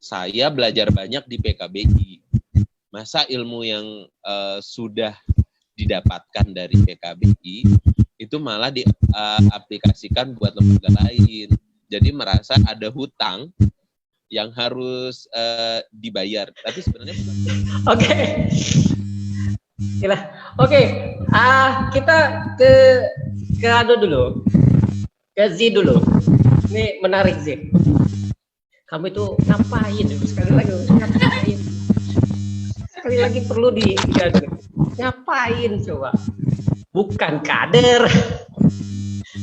saya belajar banyak di PKBI. Masa ilmu yang sudah didapatkan dari PKBI itu malah diaplikasikan buat lembaga lain. Jadi merasa ada hutang yang harus dibayar. Tapi sebenarnya Oke. Oke. Kita ke Ado dulu. Ke Z dulu. Ini menarik Z. Kamu itu ngapain? Sekali lagi perlu digagas. Ngapain coba? Bukan kader.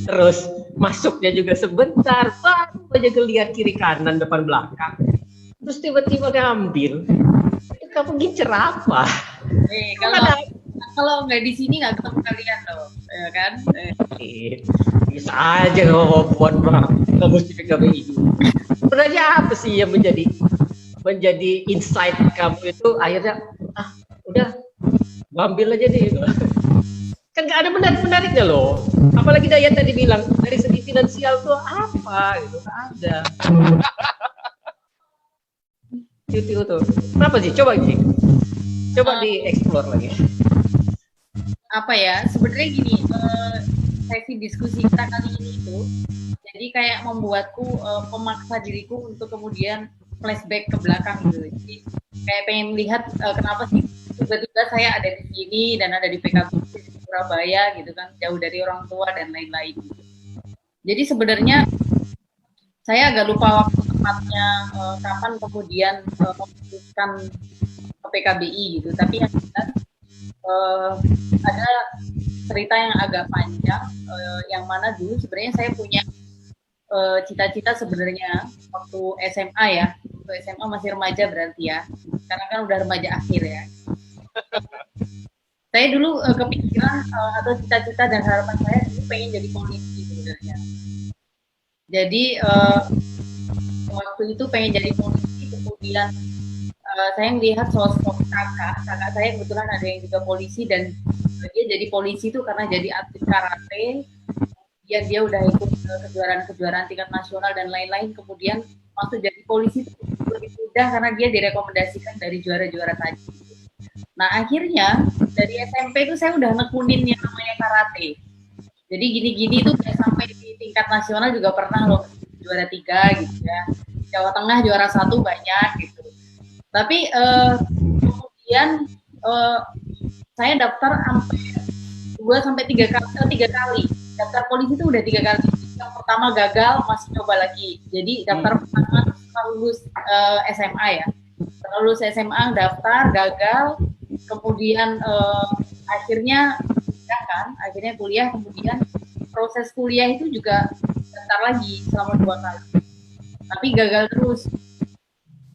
Terus masuknya juga sebentar, baru aja ngeliat kiri kanan depan belakang. Terus tiba-tiba ngambil. Itu kamu gincer apa? Kalau nggak di sini nggak ketemu kalian loh, ya kan? Bisa aja kalau buat kamu di PKBI. Sebenarnya apa sih yang menjadi insight kamu itu akhirnya udah ambil aja deh. Kan nggak ada menarik-menariknya loh. Apalagi Dayat tadi bilang dari segi finansial tuh apa gitu, nggak ada. Itu tuh. Kenapa sih? Coba dieksplor lagi. Apa ya? Sebenarnya gini, sesi diskusi kita kali ini itu jadi kayak membuatku memaksa diriku untuk kemudian flashback ke belakang gitu. Jadi kayak pengen lihat kenapa sih tiba-tiba saya ada di sini dan ada di PKB di Surabaya gitu kan, jauh dari orang tua dan lain-lain. Jadi sebenarnya saya agak lupa waktu tepatnya kapan kemudian memutuskan ke PKBI gitu. Tapi yang jelas ada cerita yang agak panjang yang mana dulu sebenarnya saya punya cita-cita sebenarnya waktu SMA ya. Waktu SMA masih remaja berarti ya. Karena kan udah remaja akhir ya. Saya dulu kepikiran atau cita-cita dan harapan saya dulu pengen jadi polisi sebenarnya. Jadi waktu itu pengen jadi polisi, kemudian saya melihat sosok kakak saya kebetulan ada yang juga polisi dan dia jadi polisi itu karena jadi atlet karate. Dia udah ikut kejuaraan tingkat nasional dan lain-lain, kemudian waktu jadi polisi itu lebih mudah karena dia direkomendasikan dari juara-juara tadi. Nah akhirnya dari SMP itu saya udah nekunin yang namanya karate. Jadi gini-gini itu udah sampai di tingkat nasional juga pernah loh juara 3 gitu ya. Jawa Tengah juara 1 banyak gitu. Tapi kemudian saya daftar sampai 3 kali. Daftar polisi itu udah 3 kali. Yang pertama gagal, masih coba lagi. Jadi daftar pertama setelah lulus SMA ya. Setelah lulus SMA daftar, gagal. Kemudian akhirnya kuliah. Kemudian proses kuliah itu juga daftar lagi selama 2 kali. Tapi gagal terus.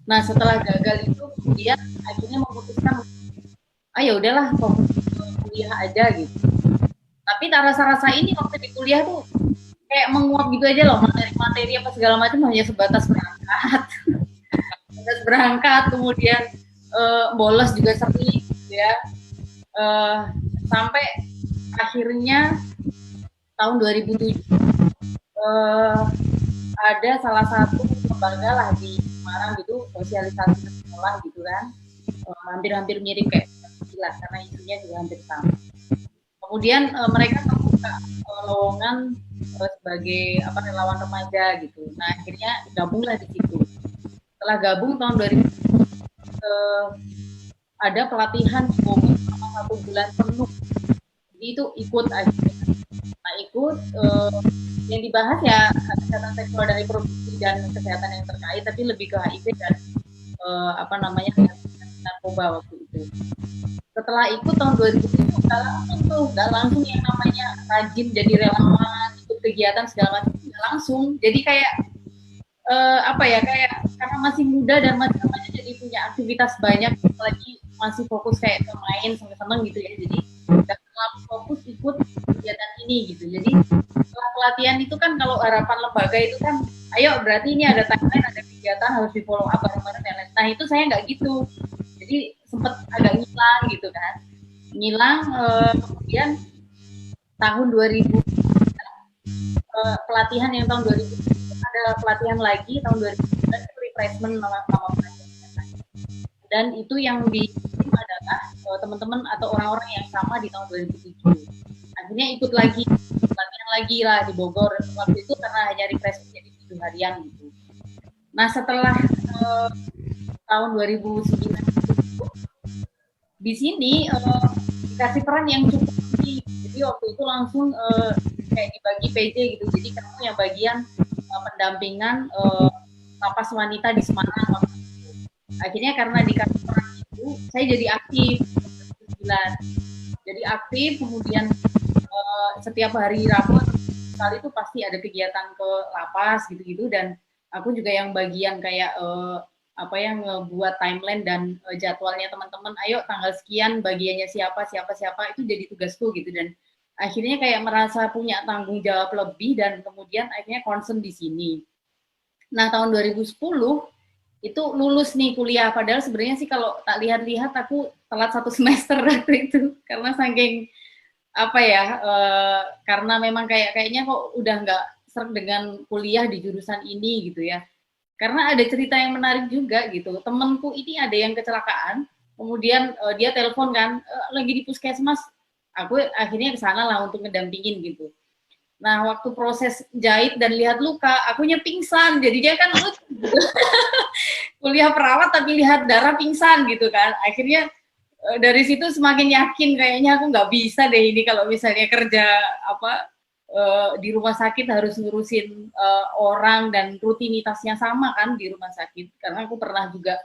Nah setelah gagal itu kemudian akhirnya memutuskan, ya udahlah fokus kuliah aja gitu. Tapi rasa-rasa ini waktu di kuliah tuh kayak menguap gitu aja loh, materi apa segala macam hanya sebatas berangkat, kemudian bolos juga sering ya, sampai akhirnya tahun 2007 ada salah satu lembaga lah di Semarang gitu, sosialisasi sekolah gitu kan, hampir-hampir mirip kayak lah karena isunya juga hampir sama. Kemudian mereka membuka lowongan sebagai relawan remaja gitu. Nah akhirnya gabunglah di situ. Setelah gabung tahun 2000 ada pelatihan di Bogor selama 1 bulan penuh. Jadi itu ikut aja. Nah ikut yang dibahas ya kesehatan seksual dan reproduksi dan kesehatan yang terkait, tapi lebih ke HIV dan narkoba waktu itu. Setelah ikut tahun 2007 nggak langsung yang namanya rajin jadi relawan, ikut kegiatan segala macam, nggak langsung. Jadi kayak kayak karena masih muda dan masih remaja jadi punya aktivitas banyak, apalagi masih fokus kayak main seneng-seneng gitu ya. Jadi nggak terlalu fokus ikut kegiatan ini gitu. Jadi setelah pelatihan itu kan kalau harapan lembaga itu kan, ayo berarti ini ada timeline, ada kegiatan harus di follow up bareng-bareng dan lain. Nah itu saya nggak gitu. Jadi sempat agak ngilang gitu kan. Kemudian tahun 2000 pelatihan yang tahun 2000 ada pelatihan lagi tahun 2009 itu freshman nama pelajaran. Dan itu yang dikirim adalah teman-teman atau orang-orang yang sama di tahun 2007. Akhirnya ikut lagi, latihan lagi lah di Bogor. Waktu itu karena hanya refreshment jadi 7 harian gitu. Nah setelah tahun 2009 di sini dikasih peran yang cukup tinggi. Jadi waktu itu langsung kayak dibagi PJ gitu. Jadi kamu yang bagian pendampingan lapas wanita di Semarang waktu itu. Akhirnya karena dikasih peran itu, saya jadi aktif. Jadi aktif, kemudian setiap hari Rabu sekali itu pasti ada kegiatan ke lapas gitu-gitu, dan aku juga yang bagian kayak yang buat timeline dan jadwalnya teman-teman, ayo tanggal sekian bagiannya siapa itu jadi tugasku gitu. Dan akhirnya kayak merasa punya tanggung jawab lebih dan kemudian akhirnya concern di sini. Nah tahun 2010 itu lulus nih kuliah, padahal sebenarnya sih kalau tak lihat-lihat aku telat 1 semester waktu itu karena saking karena memang kayaknya kok udah nggak seret dengan kuliah di jurusan ini gitu ya. Karena ada cerita yang menarik juga gitu. Temenku ini ada yang kecelakaan, kemudian dia telepon kan, lagi di puskesmas. Aku akhirnya ke sana lah untuk ngedampingin gitu. Nah, waktu proses jahit dan lihat luka, akunya pingsan. Jadi dia kan kuliah perawat tapi lihat darah pingsan gitu kan. Akhirnya dari situ semakin yakin kayaknya aku nggak bisa deh ini kalau misalnya kerja di rumah sakit harus ngurusin orang dan rutinitasnya sama kan di rumah sakit. Karena aku pernah juga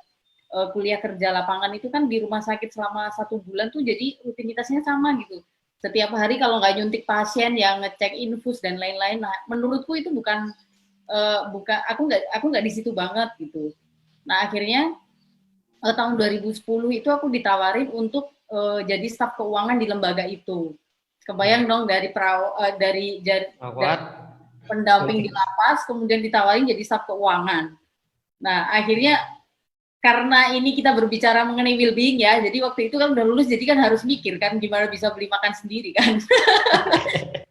kuliah kerja lapangan itu kan di rumah sakit selama 1 bulan tuh, jadi rutinitasnya sama gitu. Setiap hari kalau nggak nyuntik pasien yang ngecek infus dan lain-lain. Nah, menurutku itu bukan aku nggak di situ banget gitu. Nah, akhirnya tahun 2010 itu aku ditawarin untuk jadi staf keuangan di lembaga itu. Kebayang dong dari pendamping di lapas kemudian ditawarin jadi staf keuangan. Nah, akhirnya karena ini kita berbicara mengenai well-being ya, jadi waktu itu kan udah lulus, jadi kan harus mikir kan gimana bisa beli makan sendiri kan.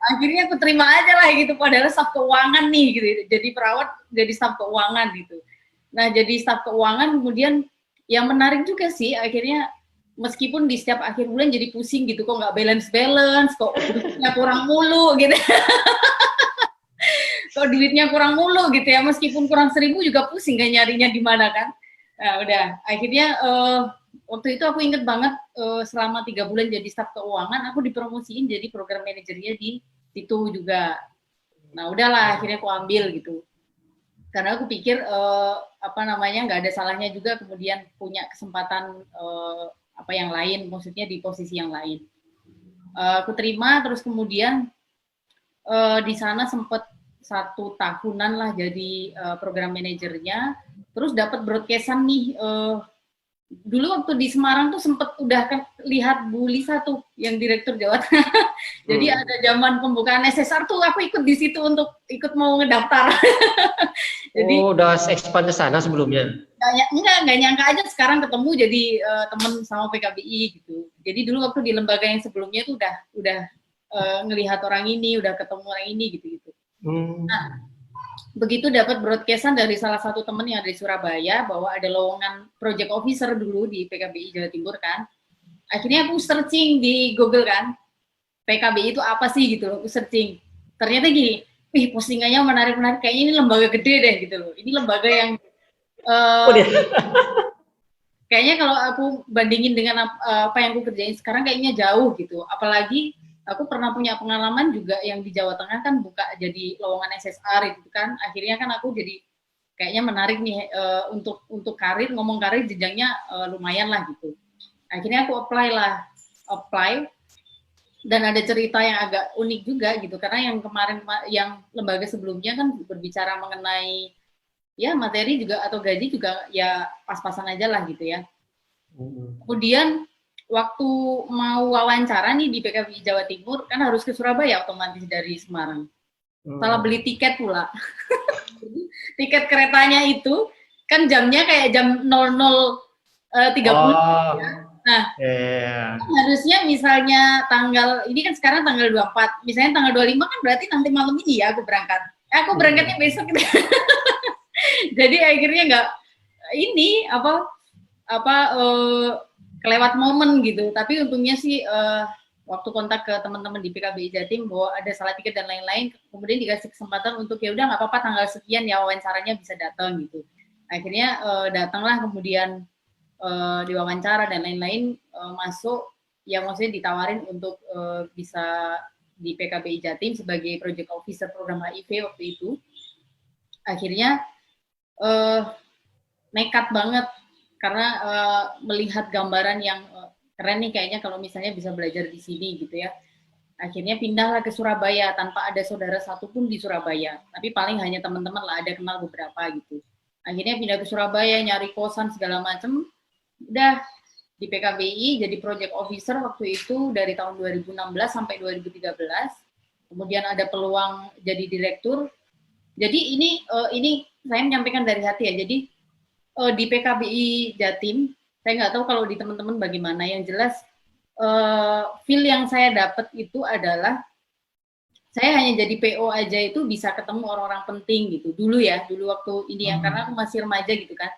Akhirnya aku terima aja lah gitu, padahal staf keuangan nih gitu. Jadi perawat jadi staf keuangan gitu. Nah, jadi staf keuangan kemudian yang menarik juga sih akhirnya, meskipun di setiap akhir bulan jadi pusing gitu, kok nggak balance, kok duitnya kurang mulu gitu. Kok duitnya kurang mulu gitu ya, meskipun kurang 1.000 juga pusing kan nyarinya di mana kan. Nah udah, akhirnya waktu itu aku inget banget selama 3 bulan jadi staf keuangan, aku dipromosiin jadi program manajernya di situ juga. Nah udahlah, akhirnya aku ambil gitu. Karena aku pikir nggak ada salahnya juga kemudian punya kesempatan yang lain, maksudnya di posisi yang lain. Aku terima, terus kemudian di sana sempat 1 tahunan lah jadi program manajernya, terus dapat broadcast-an nih. Dulu waktu di Semarang tuh sempat udah lihat Bu Lisa tuh yang direktur Jawa Tengah. Jadi ada zaman pembukaan SSR tuh aku ikut di situ untuk ikut mau ngedaftar. Jadi udah expand ke sana sebelumnya? Nggak nyangka aja sekarang ketemu jadi teman sama PKBI gitu. Jadi dulu waktu di lembaga yang sebelumnya tuh udah ngelihat orang ini, udah ketemu orang ini gitu-gitu. Nah, begitu dapat broadcast-an dari salah satu teman yang ada di Surabaya bahwa ada lowongan project officer dulu di PKBI Jawa Timur kan. Akhirnya aku searching di Google kan, PKBI itu apa sih gitu loh, aku searching. Ternyata gini, postingannya menarik-menarik, kayaknya ini lembaga gede deh gitu loh. Ini lembaga yang kayaknya kalau aku bandingin dengan apa yang aku kerjain sekarang kayaknya jauh gitu. Apalagi aku pernah punya pengalaman juga yang di Jawa Tengah kan buka jadi lowongan SSR itu kan. Akhirnya kan aku jadi kayaknya menarik nih untuk karir, ngomong karir jenjangnya lumayan lah gitu. Akhirnya aku apply dan ada cerita yang agak unik juga gitu, karena yang kemarin yang lembaga sebelumnya kan berbicara mengenai ya materi juga atau gaji juga ya pas-pasan aja lah gitu ya. Kemudian waktu mau wawancara nih di PKBI Jawa Timur kan harus ke Surabaya otomatis dari Semarang. Salah beli tiket pula. Tiket keretanya itu kan jamnya kayak jam 00.30 ya. Nah, harusnya misalnya tanggal ini kan sekarang tanggal 24, misalnya tanggal 25 kan berarti nanti malam ini ya aku berangkat. Aku berangkatnya besok gitu. Jadi akhirnya ini kelewat momen gitu. Tapi untungnya sih waktu kontak ke teman-teman di PKBI Jatim bahwa ada salah tiket dan lain-lain, kemudian dikasih kesempatan untuk ya udah nggak apa-apa tanggal sekian ya wawancaranya bisa datang gitu. Akhirnya datanglah, kemudian diwawancara dan lain-lain, masuk, ya maksudnya ditawarin untuk bisa di PKBI Jatim sebagai project officer program HIV waktu itu. Akhirnya nekat banget karena melihat gambaran yang keren nih kayaknya kalau misalnya bisa belajar di sini gitu ya. Akhirnya pindahlah ke Surabaya tanpa ada saudara satupun di Surabaya, tapi paling hanya teman-teman lah, ada kenal beberapa gitu. Akhirnya pindah ke Surabaya, nyari kosan segala macem. Udah di PKBI jadi project officer waktu itu dari tahun 2016 sampai 2013. Kemudian ada peluang jadi direktur. Jadi ini saya menyampaikan dari hati ya. Jadi di PKBI Jatim, saya nggak tahu kalau di teman-teman bagaimana. Yang jelas feel yang saya dapat itu adalah saya hanya jadi PO aja itu bisa ketemu orang-orang penting gitu. Dulu waktu ini ya, karena aku masih remaja gitu kan.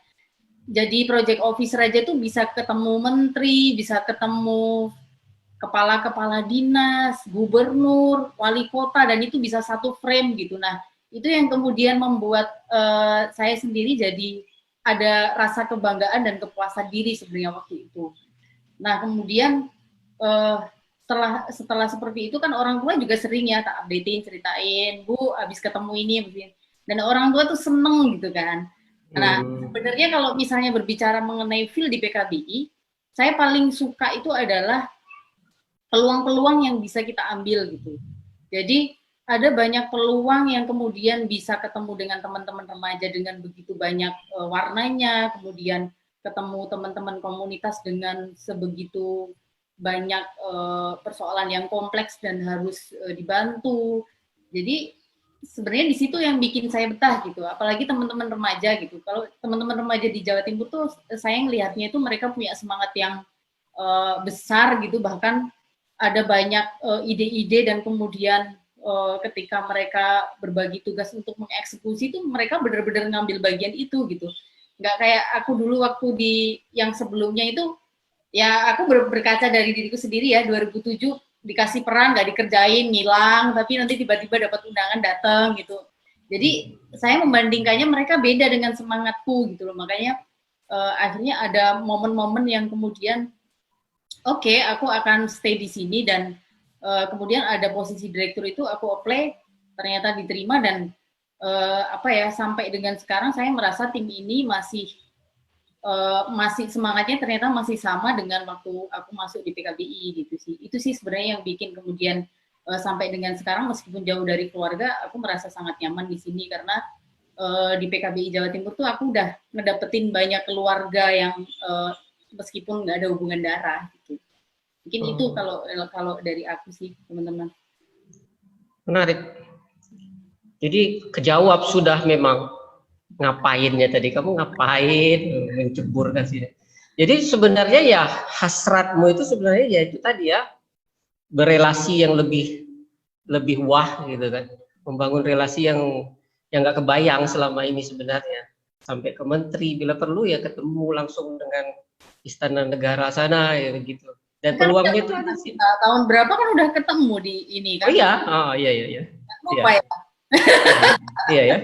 Jadi project officer aja tuh bisa ketemu menteri, bisa ketemu kepala-kepala dinas, gubernur, wali kota, dan itu bisa satu frame gitu. Nah, itu yang kemudian membuat saya sendiri jadi ada rasa kebanggaan dan kepuasan diri sebenarnya waktu itu. Nah, kemudian setelah seperti itu kan orang tua juga sering ya tak updatein, ceritain, Bu, abis ketemu ini, dan orang tua tuh seneng gitu kan. Nah, sebenarnya kalau misalnya berbicara mengenai feel di PKBI, saya paling suka itu adalah peluang-peluang yang bisa kita ambil gitu. Jadi ada banyak peluang yang kemudian bisa ketemu dengan teman-teman remaja dengan begitu banyak warnanya, kemudian ketemu teman-teman komunitas dengan sebegitu banyak persoalan yang kompleks dan harus dibantu. Jadi sebenarnya di situ yang bikin saya betah gitu, apalagi teman-teman remaja gitu. Kalau teman-teman remaja di Jawa Timur tuh saya ngelihatnya itu mereka punya semangat yang besar gitu, bahkan ada banyak ide-ide dan kemudian ketika mereka berbagi tugas untuk mengeksekusi itu mereka benar-benar ngambil bagian itu gitu. Nggak kayak aku dulu waktu di yang sebelumnya itu, ya aku berkaca dari diriku sendiri ya, 2007 dikasih peran nggak dikerjain, ngilang, tapi nanti tiba-tiba dapat undangan datang gitu. Jadi saya membandingkannya mereka beda dengan semangatku gitu loh, makanya akhirnya ada momen-momen yang kemudian oke, aku akan stay di sini, dan kemudian ada posisi direktur itu aku apply, ternyata diterima, dan sampai dengan sekarang saya merasa tim ini masih semangatnya ternyata masih sama dengan waktu aku masuk di PKBI gitu sih. Itu sih sebenarnya yang bikin kemudian sampai dengan sekarang meskipun jauh dari keluarga, aku merasa sangat nyaman di sini karena di PKBI Jawa Timur tuh aku udah ngedapetin banyak keluarga yang meskipun nggak ada hubungan darah gitu. Mungkin itu kalau dari aku sih, teman-teman. Menarik. Jadi kejawab sudah memang ngapainnya tadi. Kamu ngapain mencebur kasih. Jadi sebenarnya ya hasratmu itu sebenarnya ya itu tadi ya, berelasi yang lebih wah gitu kan. Membangun relasi yang nggak kebayang selama ini sebenarnya. Sampai ke menteri, bila perlu ya ketemu langsung dengan istana negara sana ya gitu. Dan peluangnya itu ada sih. Tahun berapa kan udah ketemu di ini kan? Oh iya. Lupa ya. Iya ya.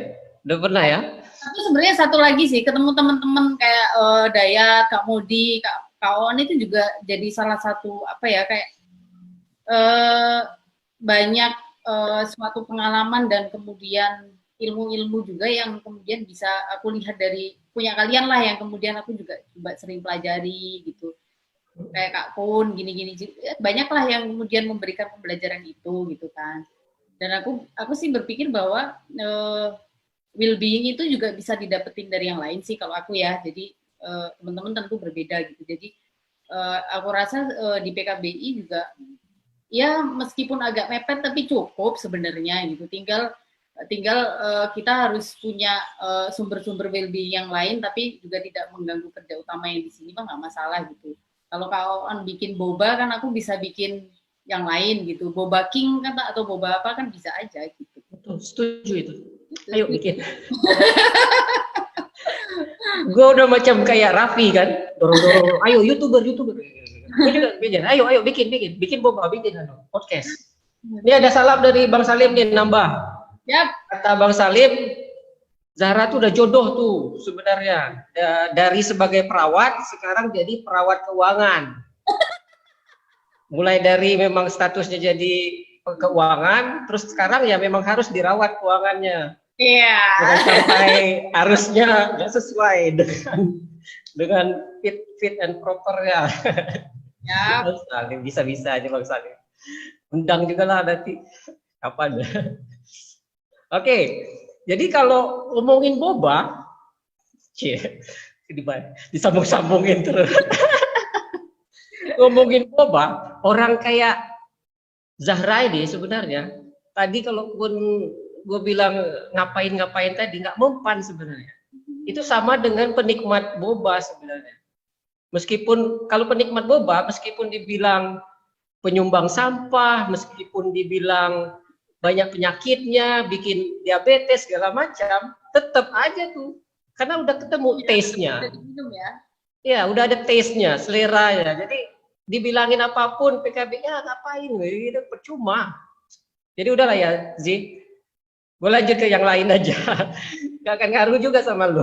Udah pernah ya? Tapi sebenarnya satu lagi sih, ketemu teman-teman kayak Dayat, Kak Mudi, Kak On itu juga jadi salah satu kayak banyak suatu pengalaman dan kemudian ilmu-ilmu juga yang kemudian bisa aku lihat dari punya kalian lah, yang kemudian aku juga coba sering pelajari gitu. Kayak Kak Kun, gini-gini, banyak lah yang kemudian memberikan pembelajaran itu gitu kan. Dan aku sih berpikir bahwa well-being itu juga bisa didapetin dari yang lain sih kalau aku ya. Jadi teman-teman tentu berbeda gitu. Jadi aku rasa di PKBI juga ya meskipun agak mepet tapi cukup sebenarnya gitu. Tinggal kita harus punya sumber-sumber well-being yang lain, tapi juga tidak mengganggu kerja utama yang di sini mah nggak masalah gitu. Kalau kawan bikin boba kan aku bisa bikin yang lain gitu. Boba king kan atau boba apa kan bisa aja gitu. Betul, setuju itu. Ayo bikin. gue udah macam kayak Raffi kan, dorong-dorong, ayo YouTuber. Gue juga bikin, ayo bikin boba, bikin podcast. Ini ada salam dari Bang Salim nih nambah. Yap. Kata Bang Salim, Zahra tuh udah jodoh tuh sebenarnya. Dari sebagai perawat sekarang jadi perawat keuangan. Mulai dari memang statusnya jadi keuangan, terus sekarang ya memang harus dirawat keuangannya. Iya. Jangan sampai harusnya nggak sesuai dengan fit and proper ya. Ya. Bang Salim bisa aja Bang Salim. Undang juga lah nanti kapan. Oke, jadi kalau ngomongin boba, disambung-sambungin terus. Ngomongin boba, orang kayak Zahra ini sebenarnya tadi kalaupun gue bilang ngapain tadi nggak mempan sebenarnya. Itu sama dengan penikmat boba sebenarnya. Meskipun kalau penikmat boba, meskipun dibilang penyumbang sampah, meskipun dibilang banyak penyakitnya, bikin diabetes segala macam, tetap aja tuh karena udah ketemu taste-nya. Ya, udah ada taste-nya, selera ya. Jadi dibilangin apapun PKB-nya ngapain, itu percuma. Jadi udahlah ya, Zi. Gue lanjut ke yang lain aja. Gak akan ngaruh juga sama lu.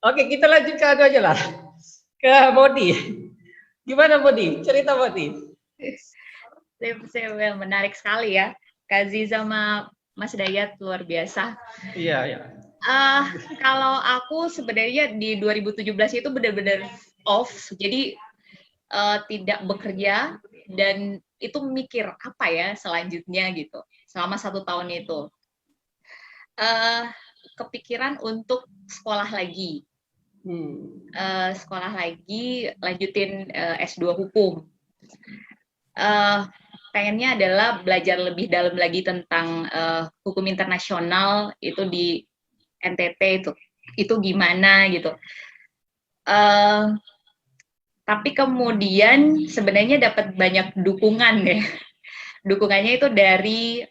Oke, kita lanjut ke aja lah. Ke Modi. Gimana Modi? Cerita Modi. Menarik sekali ya. Kazi sama Mas Dayat luar biasa. Iya. Kalau aku sebenarnya di 2017 itu benar-benar off. Jadi tidak bekerja dan itu mikir apa ya selanjutnya gitu. Selama 1 tahun itu. Kepikiran untuk sekolah lagi. Sekolah lagi, lanjutin S2 hukum. Pengennya adalah belajar lebih dalam lagi tentang hukum internasional itu di NTT itu gimana gitu. Tapi kemudian sebenarnya dapat banyak dukungan ya. Dukungannya itu dari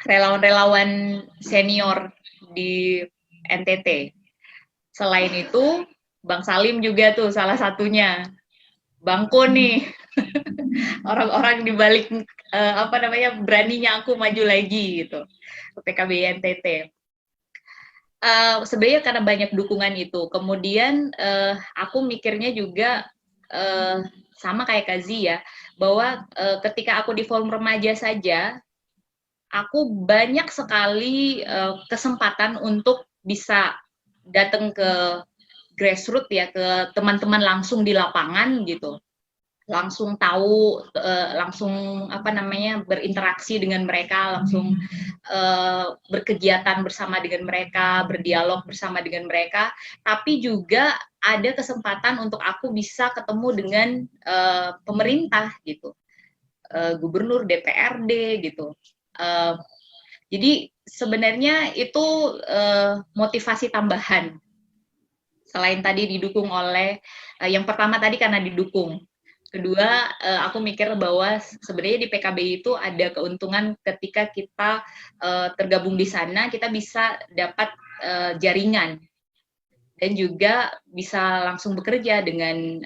relawan-relawan senior di NTT. Selain itu, Bang Salim juga tuh salah satunya. Bangko nih. Orang-orang di balik beraninya aku maju lagi gitu. PKB NTT. Sebenarnya karena banyak dukungan itu. Kemudian aku mikirnya juga sama kayak Kazi ya, bahwa ketika aku di forum remaja saja, aku banyak sekali kesempatan untuk bisa datang ke grassroots ya, ke teman-teman langsung di lapangan gitu, langsung tahu, langsung berinteraksi dengan mereka, langsung berkegiatan bersama dengan mereka, berdialog bersama dengan mereka, tapi juga ada kesempatan untuk aku bisa ketemu dengan pemerintah gitu, gubernur, DPRD gitu. Jadi sebenarnya itu motivasi tambahan. Selain tadi didukung oleh, yang pertama tadi karena didukung. Kedua, aku mikir bahwa sebenarnya di PKB itu ada keuntungan ketika kita tergabung di sana, kita bisa dapat jaringan dan juga bisa langsung bekerja dengan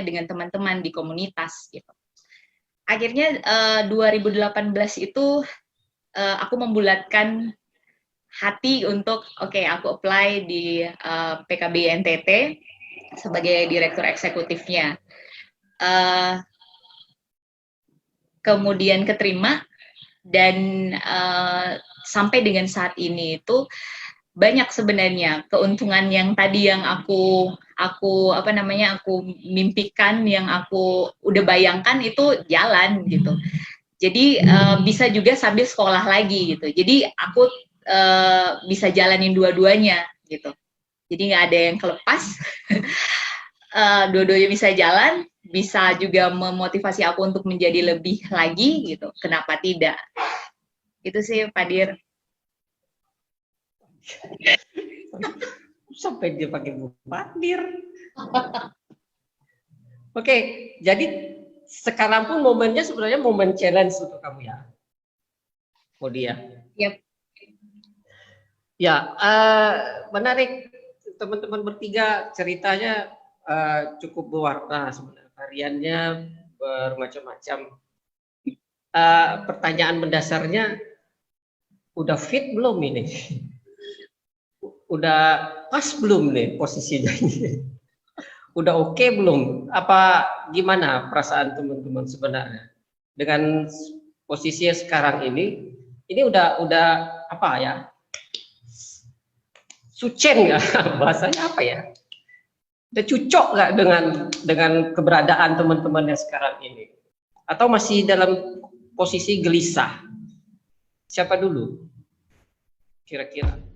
dengan teman-teman di komunitas gitu. Akhirnya 2018 itu aku membulatkan hati untuk aku apply di PKB NTT sebagai direktur eksekutifnya. Kemudian keterima dan sampai dengan saat ini itu banyak sebenarnya keuntungan yang tadi yang aku mimpikan, yang aku udah bayangkan itu jalan gitu. Jadi bisa juga sambil sekolah lagi gitu. Jadi aku bisa jalanin dua-duanya gitu. Jadi nggak ada yang kelepas. Dua-duanya bisa jalan, bisa juga memotivasi aku untuk menjadi lebih lagi gitu. Kenapa tidak? Itu sih Pak Dir. Sampai dia pakai Pak Dir. Oke, jadi sekarang pun momennya sebenarnya momen challenge untuk kamu ya, Modi ya. Yep. Ya, menarik teman-teman bertiga ceritanya cukup berwarna sebenarnya, variannya bermacam-macam. Pertanyaan mendasarnya, udah fit belum ini? Udah pas belum nih posisinya ini? Udah oke belum? Apa gimana perasaan teman-teman sebenarnya dengan posisinya sekarang ini? Ini udah apa ya? Sucen nggak? Bahasanya apa ya? Udah cocok nggak dengan keberadaan teman-teman yang sekarang ini? Atau masih dalam posisi gelisah? Siapa dulu? Kira-kira.